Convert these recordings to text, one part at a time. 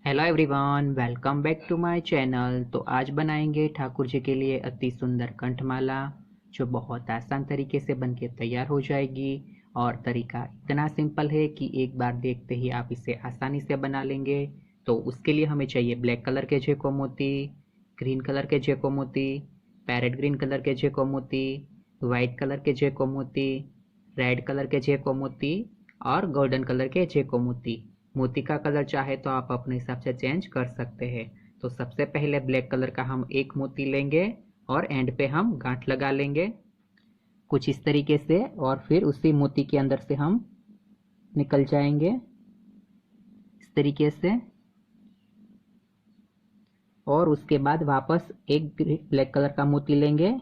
Hello everyone, welcome back to my channel. तो आज बनाएंगे ठाकुर जी के लिए अति सुंदर कंठमाला, जो बहुत आसान तरीके से बनके तैयार हो जाएगी। और तरीका इतना सिंपल है कि एक बार देखते ही आप इसे आसानी से बना लेंगे। तो उसके लिए हमें चाहिए ब्लैक कलर के जेको मोती, ग्रीन कलर के जेको मोती, पैरेट ग्रीन कलर के जेको मोती, वाइट कलर के जेको मोती, रेड कलर के जेको मोती और गोल्डन कलर के जेको मोती। मोती का कलर चाहे तो आप अपने हिसाब से चेंज कर सकते हैं। तो सबसे पहले ब्लैक कलर का हम एक मोती लेंगे और एंड पे हम गांठ लगा लेंगे कुछ इस तरीके से, और फिर उसी मोती के अंदर से हम निकल जाएंगे इस तरीके से। और उसके बाद वापस एक ब्लैक कलर का मोती लेंगे,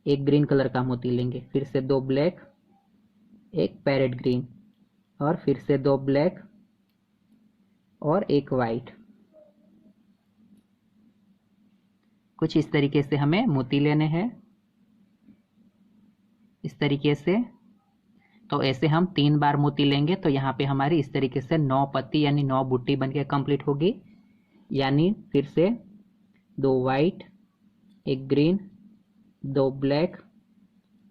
एक ग्रीन कलर का मोती लेंगे, फिर से दो ब्लैक, एक पैरेट ग्रीन, और फिर से दो ब्लैक और एक वाइट। कुछ इस तरीके से हमें मोती लेने हैं, इस तरीके से। तो ऐसे हम 3 बार मोती लेंगे तो यहाँ पे हमारी इस तरीके से 9 पत्ती यानी 9 बूटी बनके कंप्लीट होगी। यानी फिर से दो वाइट, एक ग्रीन, दो ब्लैक,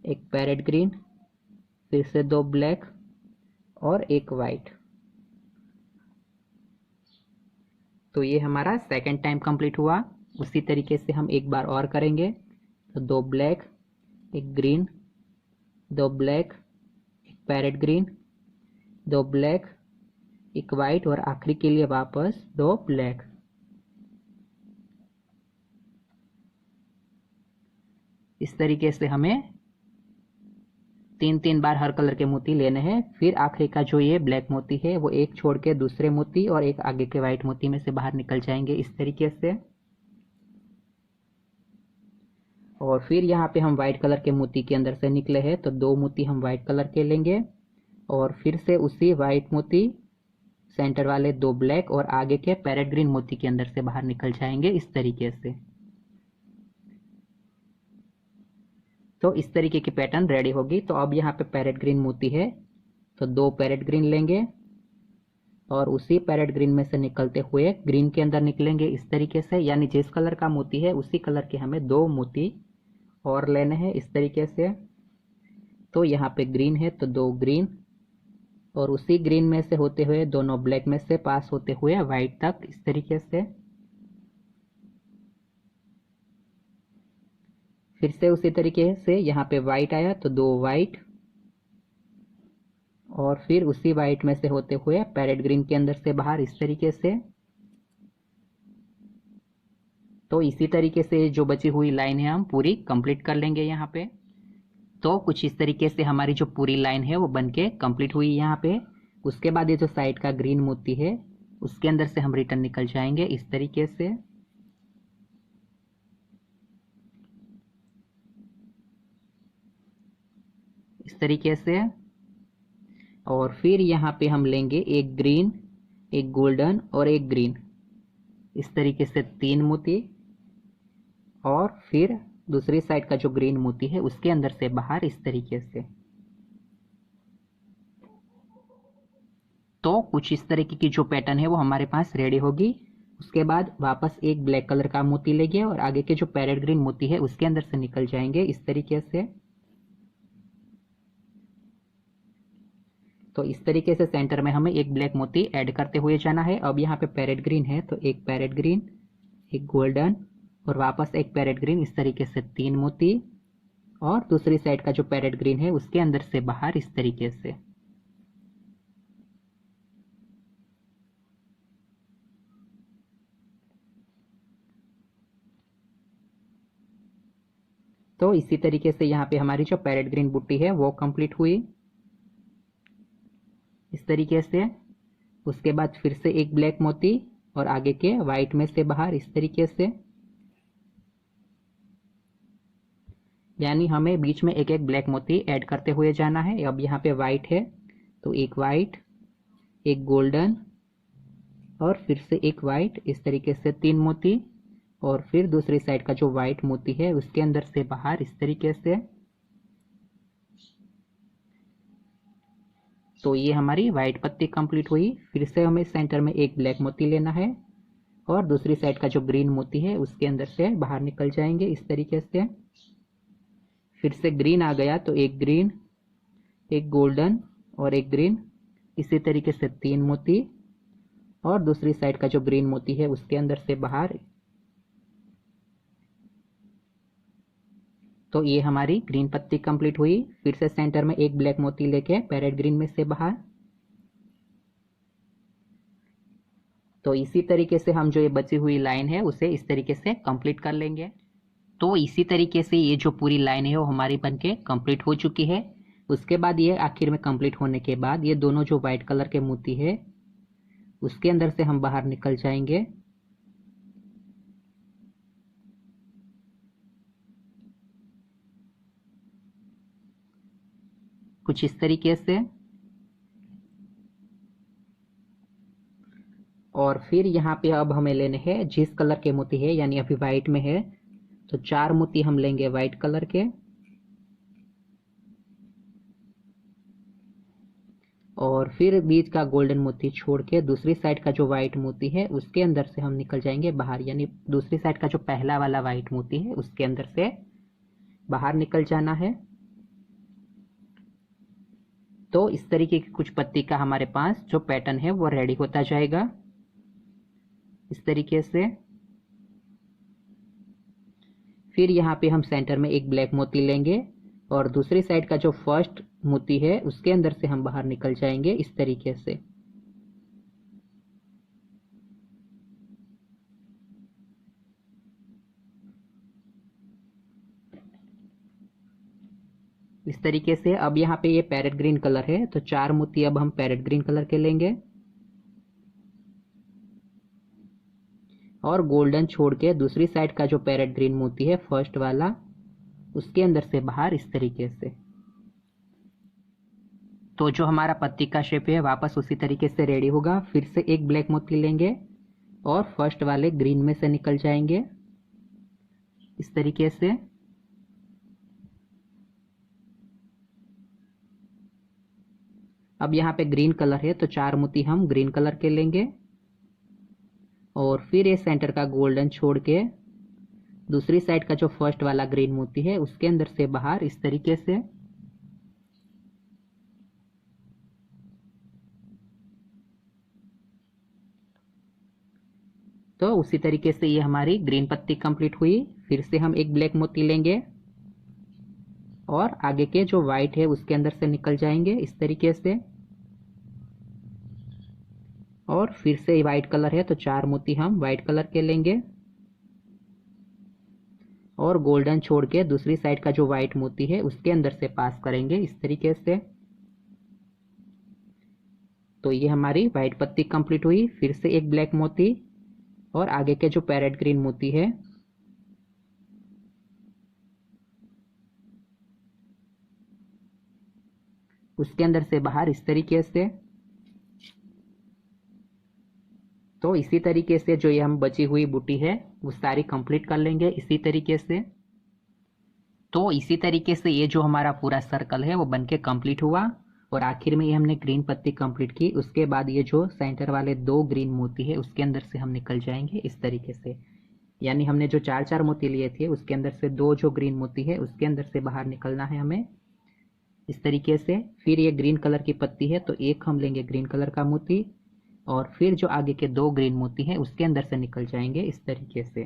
एक पैरेट ग्रीन, फिर से दो ब्लैक और एक वाइट। तो ये हमारा सेकंड टाइम कंप्लीट हुआ। उसी तरीके से हम एक बार और करेंगे। तो दो ब्लैक, एक ग्रीन, दो ब्लैक, एक पैरेट ग्रीन, दो ब्लैक, एक वाइट, और आखिरी के लिए वापस दो ब्लैक। इस तरीके से हमें 3 बार हर कलर के मोती लेने हैं। फिर आखिरी का जो ये ब्लैक मोती है वो एक छोड़ के दूसरे मोती और एक आगे के वाइट मोती में से बाहर निकल जाएंगे इस तरीके से। और फिर यहाँ पे हम व्हाइट कलर के मोती के अंदर से निकले हैं तो दो मोती हम व्हाइट कलर के लेंगे, और फिर से उसी व्हाइट मोती सेंटर वाले दो ब्लैक और आगे के पैरेट ग्रीन मोती के अंदर से बाहर निकल जाएंगे इस तरीके से। तो इस तरीके की पैटर्न रेडी होगी। तो अब यहाँ पे पैरेट ग्रीन मोती है तो दो पैरेट ग्रीन लेंगे और उसी पैरेट ग्रीन में से निकलते हुए ग्रीन के अंदर निकलेंगे इस तरीके से। यानी जिस कलर का मोती है उसी कलर के हमें दो मोती और लेने हैं इस तरीके से। तो यहाँ पे ग्रीन है तो दो ग्रीन, और उसी ग्रीन में से होते हुए दोनों ब्लैक में से पास होते हुए व्हाइट तक इस तरीके से। फिर से उसी तरीके से यहाँ पे व्हाइट आया तो दो व्हाइट, और फिर उसी व्हाइट में से होते हुए पैरेट ग्रीन के अंदर से बाहर इस तरीके से। तो इसी तरीके से जो बची हुई लाइन है हम पूरी कंप्लीट कर लेंगे यहाँ पे। तो कुछ इस तरीके से हमारी जो पूरी लाइन है वो बनके कंप्लीट हुई यहाँ पे। उसके बाद ये जो साइड का ग्रीन मोती है उसके अंदर से हम रिटर्न निकल जाएंगे इस तरीके से। इस तरीके से। और फिर यहाँ पे हम लेंगे एक ग्रीन, एक गोल्डन और एक ग्रीन, इस तरीके से 3 मोती, और फिर दूसरी साइड का जो ग्रीन मोती है उसके अंदर से बाहर इस तरीके से। तो कुछ इस तरीके की जो पैटर्न है वो हमारे पास रेडी होगी। उसके बाद वापस एक ब्लैक कलर का मोती लेंगे और आगे के जो पैरेट ग्रीन मोती है उसके अंदर से निकल जाएंगे इस तरीके से। तो इस तरीके से सेंटर में हमें एक ब्लैक मोती ऐड करते हुए जाना है। अब यहाँ पे पैरेट ग्रीन है तो एक पैरेट ग्रीन, एक गोल्डन और वापस एक पैरेट ग्रीन, इस तरीके से 3 मोती, और दूसरी साइड का जो पैरेट ग्रीन है उसके अंदर से बाहर इस तरीके से। तो इसी तरीके से यहाँ पे हमारी जो पैरेट ग्रीन बुट्टी है वो कंप्लीट हुई इस तरीके से। उसके बाद फिर से एक ब्लैक मोती और आगे के व्हाइट में से बाहर इस तरीके से। यानी हमें बीच में एक एक ब्लैक मोती ऐड करते हुए जाना है। अब यहाँ पे व्हाइट है तो एक व्हाइट, एक गोल्डन और फिर से एक व्हाइट, इस तरीके से 3 मोती, और फिर दूसरी साइड का जो व्हाइट मोती है उसके अंदर से बाहर इस तरीके से। तो ये हमारी व्हाइट पत्ती कंप्लीट हुई। फिर से हमें सेंटर में एक ब्लैक मोती लेना है और दूसरी साइड का जो ग्रीन मोती है उसके अंदर से बाहर निकल जाएंगे इस तरीके से। फिर से ग्रीन आ गया तो एक ग्रीन, एक गोल्डन और एक ग्रीन, इसी तरीके से 3 मोती, और दूसरी साइड का जो ग्रीन मोती है उसके अंदर से बाहर। तो ये हमारी ग्रीन पत्ती कंप्लीट हुई। फिर से सेंटर में एक ब्लैक मोती लेके पैरेट ग्रीन में से बाहर। तो इसी तरीके से हम जो ये बची हुई लाइन है उसे इस तरीके से कंप्लीट कर लेंगे। तो इसी तरीके से ये जो पूरी लाइन है वो हमारी बनके कंप्लीट हो चुकी है। उसके बाद ये आखिर में कंप्लीट होने के बाद ये दोनों जो व्हाइट कलर के मोती है उसके अंदर से हम बाहर निकल जाएंगे। कुछ इस तरीके से। और फिर यहाँ पे अब हमें लेने हैं जिस कलर के मोती है, यानी अभी व्हाइट में है तो 4 मोती हम लेंगे व्हाइट कलर के, और फिर बीच का गोल्डन मोती छोड़ के दूसरी साइड का जो व्हाइट मोती है उसके अंदर से हम निकल जाएंगे बाहर, यानी दूसरी साइड का जो पहला वाला व्हाइट मोती है उसके अंदर से बाहर निकल जाना है। तो इस तरीके की कुछ पत्ती का हमारे पास जो पैटर्न है वो रेडी होता जाएगा इस तरीके से। फिर यहाँ पे हम सेंटर में एक ब्लैक मोती लेंगे और दूसरी साइड का जो फर्स्ट मोती है उसके अंदर से हम बाहर निकल जाएंगे इस तरीके से। इस तरीके से। अब यहाँ पे ये पैरेट ग्रीन कलर है तो 4 मोती अब हम पैरेट ग्रीन कलर के लेंगे और गोल्डन छोड़ के दूसरी साइड का जो पैरेट ग्रीन मोती है फर्स्ट वाला उसके अंदर से बाहर इस तरीके से। तो जो हमारा पत्ती का शेप है वापस उसी तरीके से रेडी होगा। फिर से एक ब्लैक मोती लेंगे और फर्स्ट वाले ग्रीन में से निकल जाएंगे इस तरीके से। अब यहाँ पे ग्रीन कलर है तो 4 मोती हम ग्रीन कलर के लेंगे और फिर ये सेंटर का गोल्डन छोड़ के दूसरी साइड का जो फर्स्ट वाला ग्रीन मोती है उसके अंदर से बाहर इस तरीके से। तो उसी तरीके से ये हमारी ग्रीन पत्ती कंप्लीट हुई। फिर से हम एक ब्लैक मोती लेंगे और आगे के जो व्हाइट है उसके अंदर से निकल जाएंगे इस तरीके से। और फिर से व्हाइट कलर है तो 4 मोती हम व्हाइट कलर के लेंगे और गोल्डन छोड़ के दूसरी साइड का जो व्हाइट मोती है उसके अंदर से पास करेंगे इस तरीके से। तो ये हमारी व्हाइट पत्ती कंप्लीट हुई। फिर से एक ब्लैक मोती और आगे के जो पैरेट ग्रीन मोती है उसके अंदर से बाहर इस तरीके से। तो इसी तरीके से जो ये हम बची हुई बूटी है वो सारी कंप्लीट कर लेंगे इसी तरीके से। तो इसी तरीके से ये जो हमारा पूरा सर्कल है वो बनके कंप्लीट हुआ और आखिर में ये हमने ग्रीन पत्ती कंप्लीट की। उसके बाद ये जो सेंटर वाले 2 ग्रीन मोती है उसके अंदर से हम निकल जाएंगे इस तरीके से, यानी हमने जो 4 मोती लिए थे उसके अंदर से 2 जो ग्रीन मोती है उसके अंदर से बाहर निकलना है हमें इस तरीके से। फिर ये ग्रीन कलर की पत्ती है तो एक हम लेंगे ग्रीन कलर का मोती और फिर जो आगे के 2 ग्रीन मोती हैं उसके अंदर से निकल जाएंगे इस तरीके से।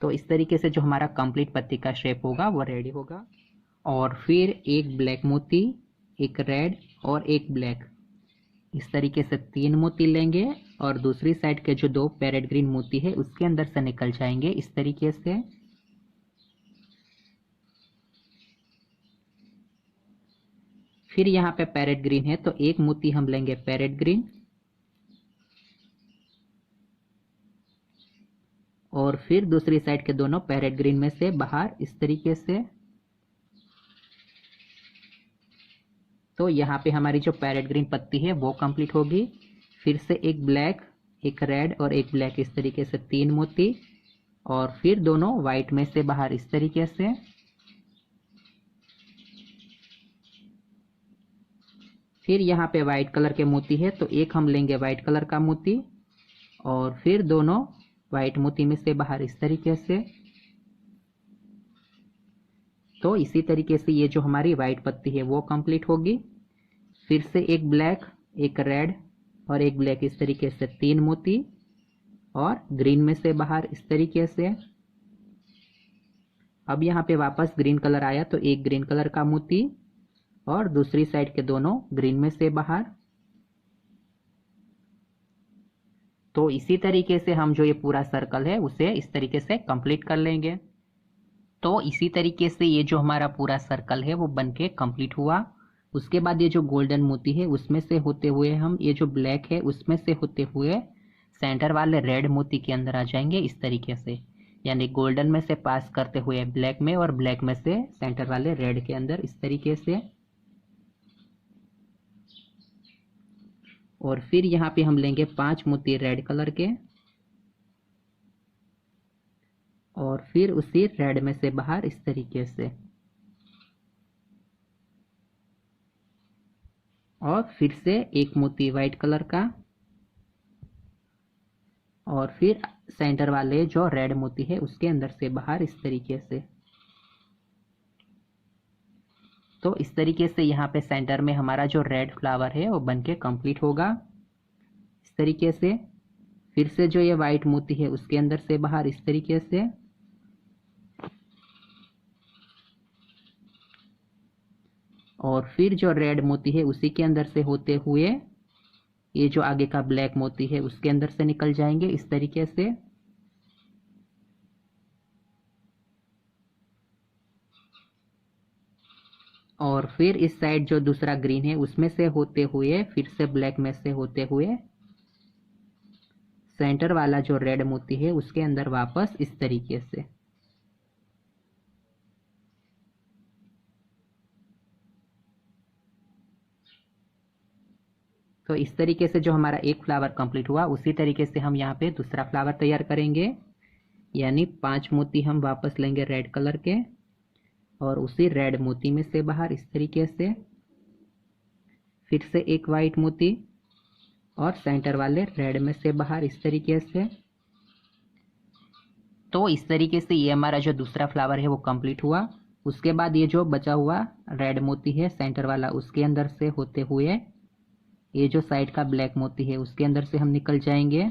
तो इस तरीके से जो हमारा कंप्लीट पत्ती का शेप होगा वो रेडी होगा। और फिर एक ब्लैक मोती, एक रेड और एक ब्लैक, इस तरीके से 3 मोती लेंगे और दूसरी साइड के जो 2 पैरेट ग्रीन मोती है उसके अंदर से निकल जाएंगे इस तरीके से। फिर यहाँ पे पैरेट ग्रीन है तो एक मोती हम लेंगे पैरेट ग्रीन और फिर दूसरी साइड के दोनों पैरेट ग्रीन में से बाहर इस तरीके से। तो यहाँ पे हमारी जो पैरेट ग्रीन पत्ती है वो कंप्लीट होगी। फिर से एक ब्लैक, एक रेड और एक ब्लैक, इस तरीके से 3 मोती और फिर दोनों वाइट में से बाहर इस तरीके से। फिर यहाँ पे वाइट कलर के मोती है तो एक हम लेंगे वाइट कलर का मोती और फिर दोनों वाइट मोती में से बाहर इस तरीके से। तो इसी तरीके से ये जो हमारी वाइट पत्ती है वो कंप्लीट होगी। फिर से एक ब्लैक, एक रेड और एक ब्लैक, इस तरीके से 3 मोती और ग्रीन में से बाहर इस तरीके से। अब यहाँ पे वापस ग्रीन कलर आया तो एक ग्रीन कलर का मोती और दूसरी साइड के दोनों ग्रीन में से बाहर। तो इसी तरीके से हम जो ये पूरा सर्कल है उसे इस तरीके से कंप्लीट कर लेंगे। तो इसी तरीके से ये जो हमारा पूरा सर्कल है वो बनके कंप्लीट हुआ। उसके बाद ये जो गोल्डन मोती है उसमें से होते हुए हम ये जो ब्लैक है उसमें से होते हुए सेंटर वाले रेड मोती के अंदर आ जाएंगे इस तरीके से। यानी गोल्डन में से पास करते हुए ब्लैक में और ब्लैक में से सेंटर वाले रेड के अंदर इस तरीके से। और फिर यहाँ पे हम लेंगे 5 मोती रेड कलर के और फिर उसी रेड में से बाहर इस तरीके से। और फिर से एक मोती वाइट कलर का और फिर सेंटर वाले जो रेड मोती है उसके अंदर से बाहर इस तरीके से। तो इस तरीके से यहाँ पे सेंटर में हमारा जो रेड फ्लावर है वो बनके कंप्लीट होगा इस तरीके से। फिर से जो ये वाइट मोती है उसके अंदर से बाहर इस तरीके से। और फिर जो रेड मोती है उसी के अंदर से होते हुए ये जो आगे का ब्लैक मोती है उसके अंदर से निकल जाएंगे इस तरीके से। और फिर इस साइड जो दूसरा ग्रीन है उसमें से होते हुए फिर से ब्लैक में से होते हुए सेंटर वाला जो रेड मोती है उसके अंदर वापस इस तरीके से। तो इस तरीके से जो हमारा एक फ्लावर कंप्लीट हुआ उसी तरीके से हम यहाँ पे दूसरा फ्लावर तैयार करेंगे। यानी 5 मोती हम वापस लेंगे रेड कलर के और उसी रेड मोती में से बाहर इस तरीके से। फिर से एक वाइट मोती और सेंटर वाले रेड में से बाहर इस तरीके से। तो इस तरीके से ये हमारा जो दूसरा फ्लावर है वो कंप्लीट हुआ। उसके बाद ये जो बचा हुआ रेड मोती है सेंटर वाला उसके अंदर से होते हुए ये जो साइड का ब्लैक मोती है उसके अंदर से हम निकल जाएंगे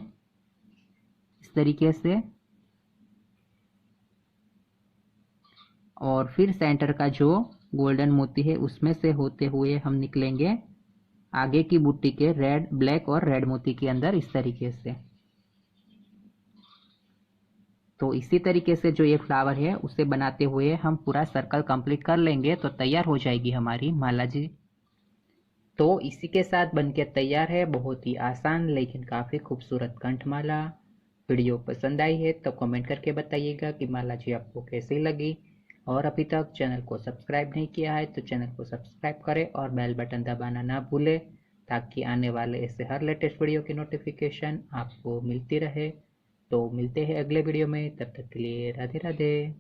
इस तरीके से। और फिर सेंटर का जो गोल्डन मोती है उसमें से होते हुए हम निकलेंगे आगे की बूटी के रेड, ब्लैक और रेड मोती के अंदर इस तरीके से। तो इसी तरीके से जो ये फ्लावर है उसे बनाते हुए हम पूरा सर्कल कंप्लीट कर लेंगे तो तैयार हो जाएगी हमारी माला जी। तो इसी के साथ बनके तैयार है बहुत ही आसान लेकिन काफ़ी खूबसूरत कंठमाला। वीडियो पसंद आई है तो कमेंट करके बताइएगा कि माला जी आपको कैसी लगी। और अभी तक चैनल को सब्सक्राइब नहीं किया है तो चैनल को सब्सक्राइब करें और बेल बटन दबाना ना भूलें ताकि आने वाले ऐसे हर लेटेस्ट वीडियो की नोटिफिकेशन आपको मिलती रहे। तो मिलते हैं अगले वीडियो में, तब तक के लिए राधे राधे।